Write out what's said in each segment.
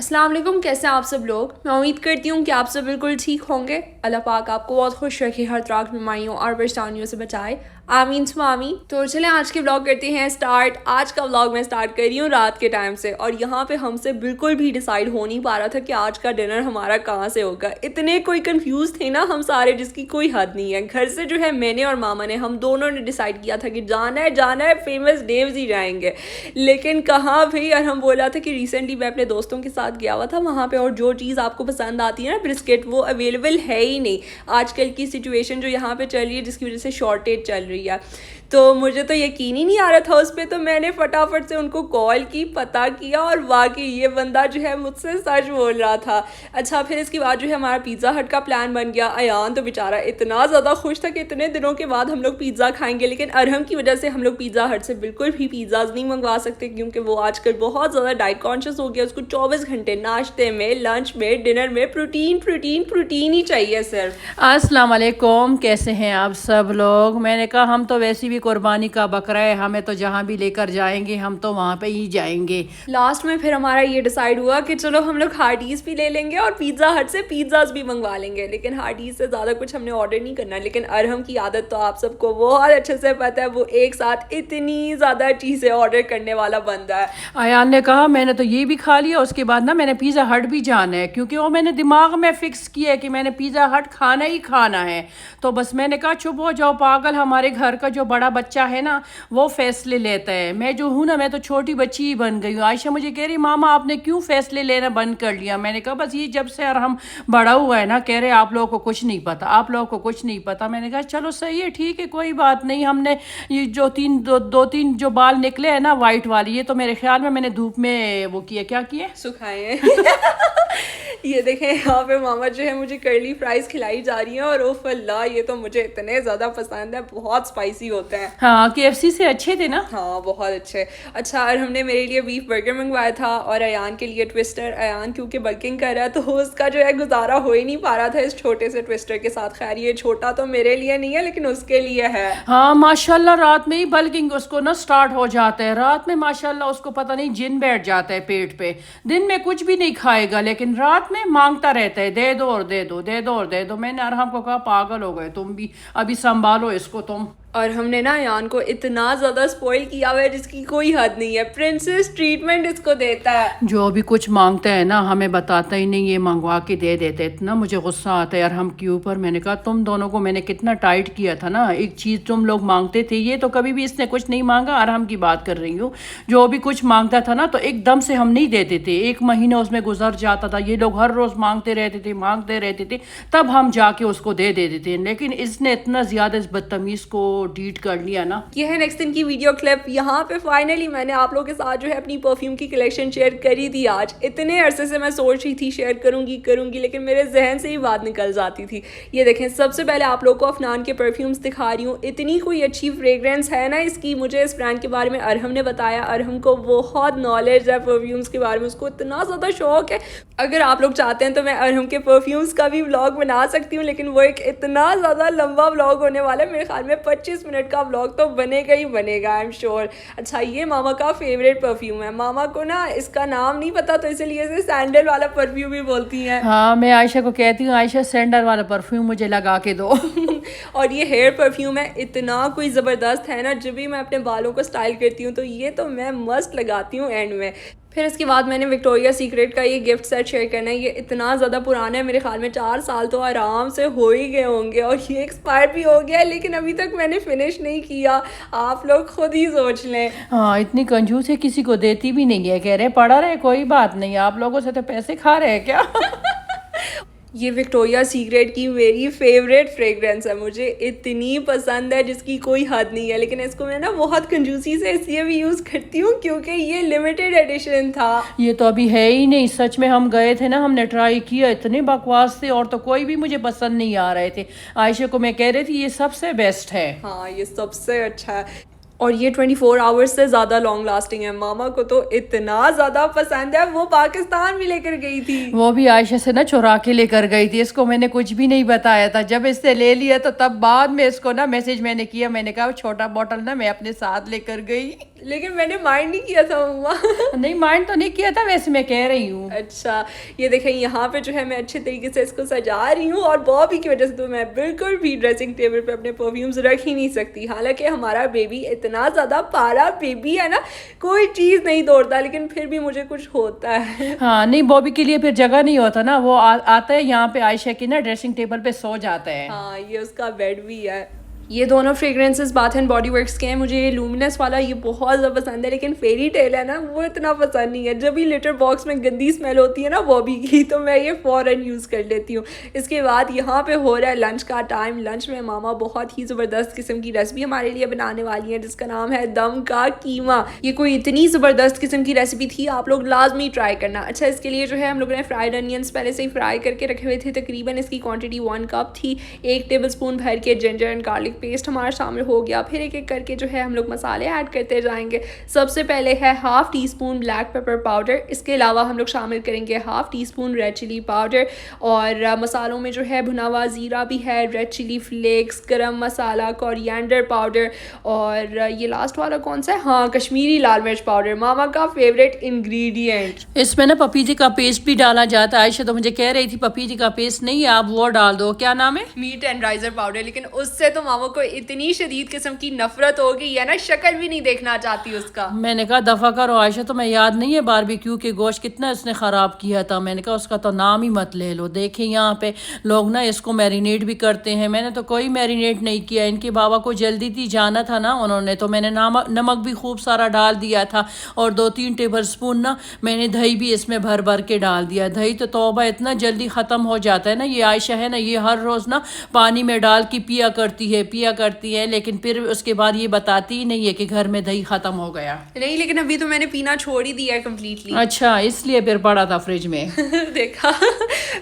अस्सलाम वालेकुम, कैसे हैं आप सब लोग। मैं उम्मीद करती हूँ कि आप सब बिल्कुल ठीक होंगे। अल्लाह पाक आपको बहुत खुश रखे, हर तरह की बीमारियों और परेशानियों से बचाए, आमीन सुमा आमीन। तो चलें आज के व्लॉग करते हैं स्टार्ट। आज का व्लॉग मैं स्टार्ट कर रही हूँ रात के टाइम से, और यहाँ पे हमसे बिल्कुल भी डिसाइड हो नहीं पा रहा था कि आज का डिनर हमारा कहाँ से होगा। इतने कोई कंफ्यूज थे ना हम सारे, जिसकी कोई हद नहीं है। घर से जो है मैंने और मामा ने, हम दोनों ने डिसाइड किया था कि जाना है फेमस डेव्स ही जाएंगे, लेकिन कहाँ भाई। और हम बोला था कि रिसेंटली मैं अपने दोस्तों के साथ गया हुआ था वहाँ पे, और जो चीज़ आपको पसंद आती है ना ब्रिस्केट, वो अवेलेबल है ही नहीं। आजकल की सिचुएशन जो यहाँ पे चल रही है, जिसकी वजह से शॉर्टेज चल रही है, तो मुझे तो यकीन ही नहीं आ रहा था उस पर। तो मैंने फटाफट से उनको कॉल की, पता किया, और वाकई ये बंदा जो है मुझसे सच बोल रहा था। अच्छा, फिर इसके बाद जो है हमारा पिज़्ज़ा हट का प्लान बन गया। अयान तो बेचारा इतना ज़्यादा खुश था कि इतने दिनों के बाद हम लोग पिज़्ज़ा खाएंगे, लेकिन अरहम की वजह से हम लोग पिज़्ज़ा हट से बिल्कुल भी पिज़्ज़ाज नहीं मंगवा सकते, क्योंकि वो आजकल बहुत ज़्यादा डाइट कॉन्शियस हो गया। उसको 24 घंटे नाश्ते में, लंच में, डिनर में प्रोटीन प्रोटीन प्रोटीन ही चाहिए सिर्फ। अस्सलाम वालेकुम, कैसे हैं आप सब लोग। मैंने कहा हम तो वैसे भी कुर्बानी का बकरा है, हमें तो जहाँ भी लेकर जाएंगे हम तो वहाँ पे ही जाएंगे। लास्ट में फिर हमारा ये डिसाइड हुआ कि चलो हम लोग हार्डीज़ भी ले लेंगे और पिज़्ज़ा हट से पिज़्ज़ाज भी मंगवा लेंगे, लेकिन हार्डीज़ से ज़्यादा कुछ हमने ऑर्डर नहीं करना। लेकिन अरहम की आदत तो आप सबको बहुत अच्छे से पता है, वो एक साथ इतनी ज़्यादा चीज़ें ऑर्डर करने वाला बंदा है। आयान ने कहा मैंने तो ये भी खा लिया, उसके बाद ना मैंने पिज़्ज़ा हट भी जाना है, क्योंकि वो मैंने दिमाग में फिक्स किया है कि मैंने पिज़्ज़ा हट खाना ही खाना है। तो बस मैंने कहा चुप हो जाओ पागल, हमारे घर का जो बड़ा बच्चा है ना वो फैसले लेता है। मैं जो हूँ ना, मैं तो छोटी बच्ची ही बन गई हूँ। आयशा मुझे कह रही मामा आपने क्यों फैसले लेना बंद कर लिया। मैंने कहा बस ये जब से हम बड़ा हुआ है ना, कह रहे आप लोगों को कुछ नहीं पता, आप लोगों को कुछ नहीं पता। मैंने कहा चलो सही है, ठीक है, कोई बात नहीं। हमने ये जो दो तीन जो बाल निकले हैं ना वाइट वाली, ये तो मेरे ख्याल में मैंने धूप में वो किया, क्या किया, सुखाए हैं। ये देखें यहाँ पे मामा जो है मुझे कर्ली फ्राइज खिलाई जा रही हैं, और ओफ अल्लाह ये तो मुझे इतने ज़्यादा पसंद है, बहुत स्पाइसी होते हैं। हाँ KFC से अच्छे थे ना। हाँ बहुत अच्छे। अच्छा, और हमने मेरे लिए बीफ बर्गर मंगवाया था, और अयान के लिए ट्विस्टर। अयान क्योंकि बल्किंग कर रहा है, तो उसका जो है गुजारा हो ही नहीं पा रहा था इस छोटे से ट्विस्टर के साथ। खैर ये छोटा तो मेरे लिए नहीं है, लेकिन उसके लिए है। हाँ माशाल्लाह, रात में ही बल्किंग उसको ना स्टार्ट हो जाता है। रात में माशाल्लाह उसको पता नहीं जिन बैठ जाता है पेट पे। दिन में कुछ भी नहीं खाएगा, लेकिन रात में मांगता रहता है दे दो और दे दो, दे दो और दे दो। मैंने अरहम को कहा पागल हो गए तुम भी, अभी संभालो इसको तुम। और हमने ना अयान को इतना ज़्यादा स्पॉइल किया हुआ है जिसकी कोई हद नहीं है। प्रिंसेस ट्रीटमेंट इसको देता है। जो भी कुछ मांगता है ना हमें बताता ही नहीं, ये मंगवा के दे देते। इतना मुझे गुस्सा आता है अरहम के ऊपर। मैंने कहा तुम दोनों को मैंने कितना टाइट किया था ना, एक चीज़ तुम लोग मांगते थे, ये तो कभी भी इसने कुछ नहीं मांगा। अरहम की बात कर रही हूँ, जो भी कुछ मांगता था ना तो एकदम से हम नहीं देते थे, एक महीना उसमें गुजर जाता था। ये लोग हर रोज़ मांगते रहते थे, तब हम जाके उसको दे देते थे। लेकिन इसने इतना ज़्यादा इस बदतमीज़ को डीट कर लिया ना। ये है नेक्स्ट दिन की वीडियो क्लिप। यहाँ पे फाइनली मैंने आप लोगों के साथ जो है अपनी परफ्यूम की कलेक्शन शेयर करी थी आज। इतने अरसे से मैं सोच रही थी शेयर करूंगी, लेकिन मेरे जहन से ही बात निकल जाती थी। ये देखें, सबसे पहले आप लोगों को अफनान के परफ्यूम्स दिखा रही हूँ। इतनी कोई अच्छी फ्रेग्रेंस है ना इसकी। मुझे इस ब्रांड के बारे में अरहम ने बताया। अरहम को बहुत नॉलेज है परफ्यूम्स के बारे में, उसको इतना ज़्यादा शौक है। अगर आप लोग चाहते हैं तो मैं अरहम के परफ्यूम्स का भी व्लॉग बना सकती हूँ, लेकिन वो एक इतना ज़्यादा लंबा व्लॉग होने वाला है। मेरे ख्याल में 25 मिनट का व्लॉग तो बनेगा ही बनेगा, आई एम श्योर। अच्छा, ये मामा का फेवरेट परफ्यूम है। मामा को ना इसका नाम नहीं पता, तो इसलिए इसे सैंडल वाला परफ्यूम भी बोलती हैं। हाँ मैं आयशा को कहती हूँ आयशा सैंडल वाला परफ्यूम मुझे लगा के दो। और ये हेयर परफ्यूम है, इतना कोई ज़बरदस्त है ना। जब भी मैं अपने बालों को स्टाइल करती हूँ तो ये तो मैं मस्त लगाती हूँ एंड में। फिर इसके बाद मैंने विक्टोरिया सीक्रेट का ये गिफ्ट सेट शेयर करना है। ये इतना ज़्यादा पुराना है, मेरे ख्याल में 4 साल तो आराम से हो ही गए होंगे, और ये एक्सपायर भी हो गया है, लेकिन अभी तक मैंने फिनिश नहीं किया। आप लोग खुद ही सोच लें। हाँ इतनी कंजूस है, किसी को देती भी नहीं है, कह रहे पड़ा रहे कोई बात नहीं, आप लोगों से तो पैसे खा रहे हैं क्या। ये विक्टोरिया सीक्रेट की मेरी फेवरेट फ्रेग्रेंस है, मुझे इतनी पसंद है जिसकी कोई हद नहीं है। लेकिन इसको मैं ना बहुत कंजूसी से इसलिए भी यूज़ करती हूँ क्योंकि ये लिमिटेड एडिशन था। ये तो अभी है ही नहीं। सच में हम गए थे ना, हमने ट्राई किया, इतने बकवास थे और तो कोई भी मुझे पसंद नहीं आ रहे थे। आयशा को मैं कह रही थी ये सबसे बेस्ट है। हाँ ये सबसे अच्छा है, और ये 24 आवर्स से ज़्यादा लॉन्ग लास्टिंग है। मामा को तो इतना ज़्यादा पसंद है, वो पाकिस्तान भी लेकर गई थी। वो भी आयशा से ना चुरा के लेकर गई थी, इसको मैंने कुछ भी नहीं बताया था। जब इससे ले लिया तो तब बाद में इसको ना मैसेज मैंने किया, मैंने कहा छोटा बॉटल ना मैं अपने साथ लेकर गई। लेकिन मैंने माइंड नहीं किया था मम्मा। नहीं माइंड तो नहीं किया था, वैसे मैं कह रही हूँ। अच्छा, ये देखें यहाँ पे जो है मैं अच्छे तरीके से इसको सजा रही हूँ, और बॉबी की वजह से तो मैं बिल्कुल भी ड्रेसिंग टेबल पे अपने परफ्यूम्स रख ही नहीं सकती। हालांकि हमारा बेबी इतना ज़्यादा प्यारा बेबी है ना, कोई चीज़ नहीं तोड़ता, लेकिन फिर भी मुझे कुछ होता है। हाँ नहीं, बॉबी के लिए फिर जगह नहीं होता ना, वो आता है यहाँ पे आयशा की ना ड्रेसिंग टेबल पे सो जाता है। हाँ, ये उसका बेड भी है। ये दोनों fragrances bath and body works के हैं। मुझे ये लूमिनस वाला ये बहुत ज़्यादा पसंद है, लेकिन फेरी टेल है ना वो इतना पसंद नहीं है। जब भी लिटर बॉक्स में गंदी स्मेल होती है ना बॉबी की, तो मैं ये फ़ौरन यूज़ कर लेती हूँ। इसके बाद यहाँ पे हो रहा है लंच का टाइम। लंच में मामा बहुत ही ज़बरदस्त किस्म की रेसिपी हमारे लिए बनाने वाली है, जिसका नाम है दम का कीमा। ये कोई इतनी ज़बरदस्त किस्म की रेसिपी थी, आप लोग लाजमी ट्राई करना। अच्छा, इसके लिए जो है हम लोगों ने फ्राइड अनियंस पहले से ही फ्राई करके रखे हुए थे। तकरीबन इसकी क्वान्टिटी 1 कप थी। 1 टेबल स्पून भर के जिंजर एंड गार्लिक पेस्ट हमारा शामिल हो गया। फिर एक एक करके जो है हम लोग मसाले ऐड करते जाएंगे। सबसे पहले है half teaspoon black pepper powder. इसके अलावा हम लोग शामिल करेंगे half teaspoon red chilli powder, और मसालों में जो है भुना हुआ ज़ीरा भी है, रेड चिली फ्लेक्स, गरम मसाला, कोरिएंडर पाउडर, और ये लास्ट वाला कौन सा है, हाँ, कश्मीरी लाल मिर्च पाउडर, मामा का फेवरेट इंग्रेडिएंट। इसमें ना पपीते का पेस्ट भी डाला जाता है। आयशा तो मुझे कह रही थी पपीते का पेस्ट नहीं है, आप वो डाल दो, क्या नाम है, मीट एंडराइजर पाउडर। लेकिन उससे तो मामा को इतनी शदीद किस्म की नफरत हो गई है ना, शक्ल भी नहीं देखना चाहती उसका। मैंने कहा दफा करो आयशा, तो मैं याद नहीं है बारबेक्यू के गोश्त कितना इसने खराब किया था। मैंने कहा उसका तो नाम ही मत ले लो। देखिए यहाँ पे लोग ना इसको मैरिनेट भी करते हैं, मैंने तो कोई मैरिनेट नहीं किया। इनके बाबा को जल्दी थी, जाना था ना उन्होंने, तो मैंने नमक भी खूब सारा डाल दिया था, और 2-3 टेबल स्पून ना मैंने दही भी इसमें भर भर के डाल दिया। दही तो तौबा इतना जल्दी ख़त्म हो जाता है ना। ये आयशा है ना, ये हर रोज़ ना पानी में डाल के पिया करती है, लेकिन फिर उसके बाद ये बताती ही नहीं है कि घर में दही ख़त्म हो गया। नहीं, लेकिन अभी तो मैंने पीना छोड़ ही दिया है कम्प्लीटली। अच्छा, इसलिए फिर पड़ा था फ्रिज में। देखा,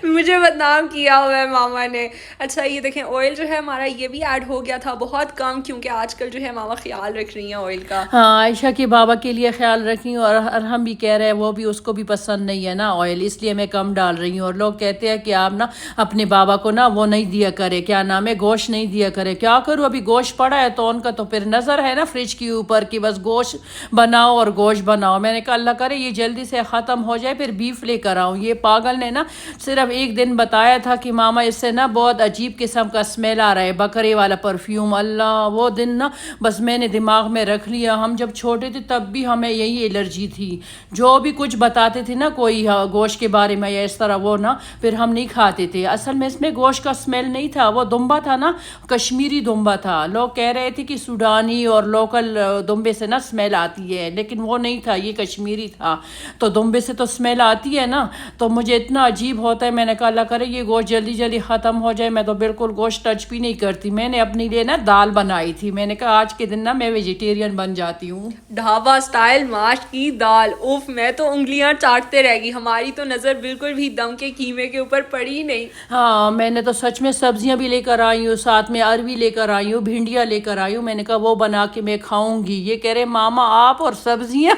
मुझे बदनाम किया हुआ है मामा ने। अच्छा, ये देखें ऑयल जो है हमारा ये भी ऐड हो गया था, बहुत कम, क्योंकि आजकल जो है मामा ख्याल रख रही हैं ऑयल का। हाँ, आयशा के बाबा के लिए ख्याल रखी, और हम भी कह रहे हैं वो भी, उसको भी पसंद नहीं है ना ऑयल, इसलिए मैं कम डाल रही हूँ। और लोग कहते हैं कि आप ना अपने बाबा को ना वो नहीं दिया करे, क्या नाम है, गोश्त नहीं दिया करे। क्या करूँ, अभी गोश्त पड़ा है तो उनका तो फिर नज़र है ना फ्रिज के ऊपर कि बस गोश्त बनाओ और गोश्त बनाओ। मैंने कहा अल्लाह करे ये जल्दी से ख़त्म हो जाए, फिर बीफ लेकर आऊँ। ये पागल ने ना सिर्फ एक दिन बताया था कि मामा इससे ना बहुत अजीब किस्म का स्मेल आ रहा है, बकरे वाला परफ्यूम। अल्लाह, वो दिन ना बस मैंने दिमाग में रख लिया। हम जब छोटे थे तब भी हमें यही एलर्जी थी, जो भी कुछ बताते थे ना कोई गोश्त के बारे में या इस तरह, वो ना फिर हम नहीं खाते थे। असल में इसमें गोश्त का स्मेल नहीं था, वो दुम्बा था ना, कश्मीरी दुम्बा था। लोग कह रहे थे कि सूडानी और लोकल दुम्बे से ना स्मेल आती है, लेकिन वो नहीं था, ये कश्मीरी था। तो दुम्बे से तो स्मेल आती है ना, तो मुझे इतना अजीब होता है। मैंने कहा अल्लाह करे ये गोश्त जल्दी जल्दी ख़त्म हो जाए। मैं तो बिल्कुल गोश्त टच भी नहीं करती। मैंने अपने लिए ना दाल बनाई थी, मैंने कहा आज के दिन ना मैं वेजिटेरियन बन जाती हूँ। ढाबा स्टाइल माश की दाल, उफ, मैं तो उंगलियां चाटते रह गई। हमारी तो नज़र बिल्कुल भी दम के कीमे के ऊपर पड़ी नहीं। हाँ, मैंने तो सच में सब्जियां भी लेकर आई हूँ, साथ में अरवी लेकर आई हूँ, भिंडियाँ लेकर आई हूँ। मैंने कहा वो बना के मैं खाऊंगी। ये कह रहे मामा आप और सब्जियां।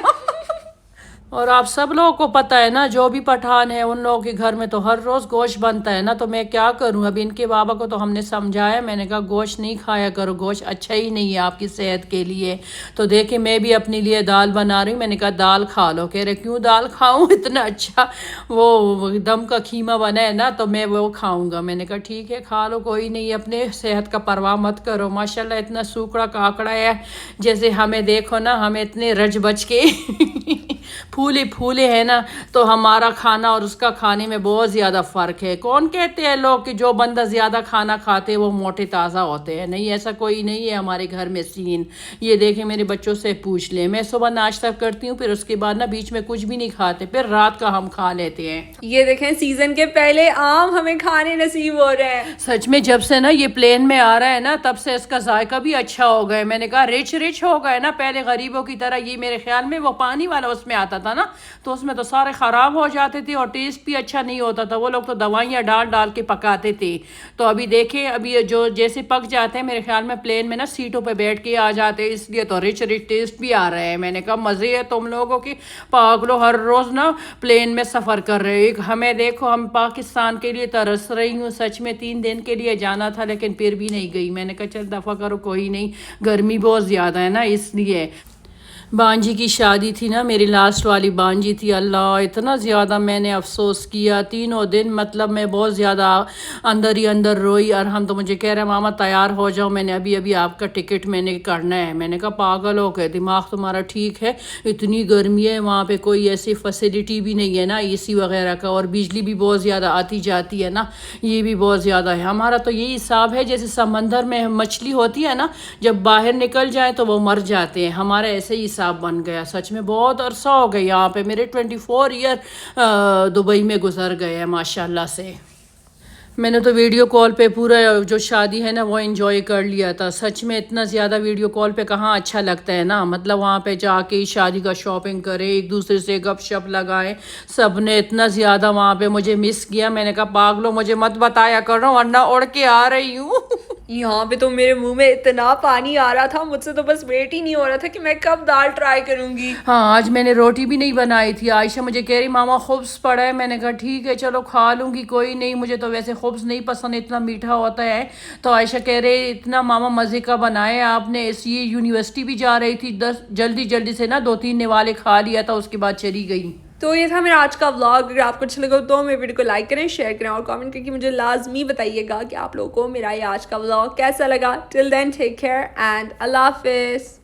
और आप सब लोगों को पता है ना, जो भी पठान है उन लोगों के घर में तो हर रोज़ गोश्त बनता है ना, तो मैं क्या करूं। अभी इनके बाबा को तो हमने समझाया, मैंने कहा गोश्त नहीं खाया करो, गोश्त अच्छा ही नहीं है आपकी सेहत के लिए। तो देखे मैं भी अपने लिए दाल बना रही हूँ। मैंने कहा दाल खा लो। कह रहे क्यों दाल खाऊं, इतना अच्छा वो दम का खीमा बना है ना, तो मैं वो खाऊंगा। मैंने कहा ठीक है खा लो, कोई नहीं, अपने सेहत का परवाह मत करो। माशाल्लाह इतना सूखड़ा काकड़ा है, जैसे हमें देखो ना, हमें इतने रज बच के फूले फूले है ना, तो हमारा खाना और उसका खाने में बहुत ज़्यादा फ़र्क है। कौन कहते हैं लोग कि जो बंदा ज़्यादा खाना खाते हैं वो मोटे ताज़ा होते हैं, नहीं, ऐसा कोई नहीं है हमारे घर में सीन। ये देखें मेरे बच्चों से पूछ ले, मैं सुबह नाश्ता करती हूँ, फिर उसके बाद ना बीच में कुछ भी नहीं खाते, फिर रात का हम खा लेते हैं। ये देखें सीजन के पहले आम हमें खाने नसीब हो रहे हैं। सच में जब से ना ये प्लेन में आ रहा है ना, तब से इसका जायका भी अच्छा हो गया। मैंने कहा रिच रिच हो गए ना, पहले गरीबों की तरह। ये मेरे ख्याल में वो पानी वाला उसमें आता था ना, तो उसमें तो सारे ख़राब हो जाते थे और टेस्ट भी अच्छा नहीं होता था। वो लोग तो दवाइयाँ डाल डाल के पकाते थे। तो अभी देखें, अभी जो जैसे पक जाते हैं, मेरे ख्याल में प्लेन में ना सीटों पे बैठ के आ जाते हैं, इसलिए तो रिच रिच टेस्ट भी आ रहे हैं। मैंने कहा मज़े है तुम लोगों की, पागलो हर रोज़ ना प्लेन में सफ़र कर रहे हो। हमें देखो, हम पाकिस्तान के लिए तरस रही हूँ। सच में 3 दिन के लिए जाना था, लेकिन फिर भी नहीं गई। मैंने कहा चल दफ़ा करो, कोई नहीं, गर्मी बहुत ज़्यादा है ना, इसलिए। बांजी की शादी थी ना, मेरी लास्ट वाली बांजी थी। अल्लाह, इतना ज़्यादा मैंने अफसोस किया 3 दिन, मतलब मैं बहुत ज़्यादा अंदर ही अंदर रोई। और हम तो मुझे कह रहे मामा तैयार हो जाओ, मैंने अभी अभी आपका टिकट मैंने करना है। मैंने कहा पागल हो गए, दिमाग तुम्हारा ठीक है? इतनी गर्मी है वहाँ पे, कोई ऐसी फैसिलिटी भी नहीं है ना एसी वगैरह का, और बिजली भी बहुत ज़्यादा आती जाती है ना, ये भी बहुत ज़्यादा है। हमारा तो यही हिसाब है जैसे समंदर में मछली होती है ना, जब बाहर निकल जाए तो वो मर जाते हैं, हमारा ऐसे ही हिसाब बन गया। सच में बहुत अरसा हो गया यहाँ पे, मेरे 24 ईयर दुबई में गुजर गए हैं माशाल्लाह से। मैंने तो वीडियो कॉल पे पूरा जो शादी है ना वो एंजॉय कर लिया था। सच में इतना ज़्यादा वीडियो कॉल पे कहाँ अच्छा लगता है ना, मतलब वहाँ पे जाके शादी का शॉपिंग करें, एक दूसरे से गपशप लगाएं। सब ने इतना ज़्यादा वहाँ पे मुझे मिस किया। मैंने कहा पागलो मुझे मत बताया करो वरना उड़ के आ रही हूँ। यहाँ पे तो मेरे मुंह में इतना पानी आ रहा था, मुझसे तो बस वेट ही नहीं हो रहा था कि मैं कब दाल ट्राई करूंगी। हाँ, आज मैंने रोटी भी नहीं बनाई थी। आयशा मुझे कह रही मामा खुब्स पड़ा है, मैंने कहा ठीक है चलो खा लूँगी, कोई नहीं, मुझे तो वैसे खुब्स नहीं पसंद, इतना मीठा होता है। तो आयशा कह रही इतना मामा मज़े का बनाए आपने। ये यूनिवर्सिटी भी जा रही थी, जल्दी जल्दी से ना 2-3 निवाले खा लिया था, उसके बाद चली गई। तो ये था मेरा आज का व्लॉग। अगर आपको अच्छा लगा तो मेरे वीडियो को लाइक करें, शेयर करें और कमेंट करके मुझे लाजमी बताइएगा कि आप लोगों को मेरा ये आज का व्लॉग कैसा लगा। Till then take care and अल्लाह हाफिज़।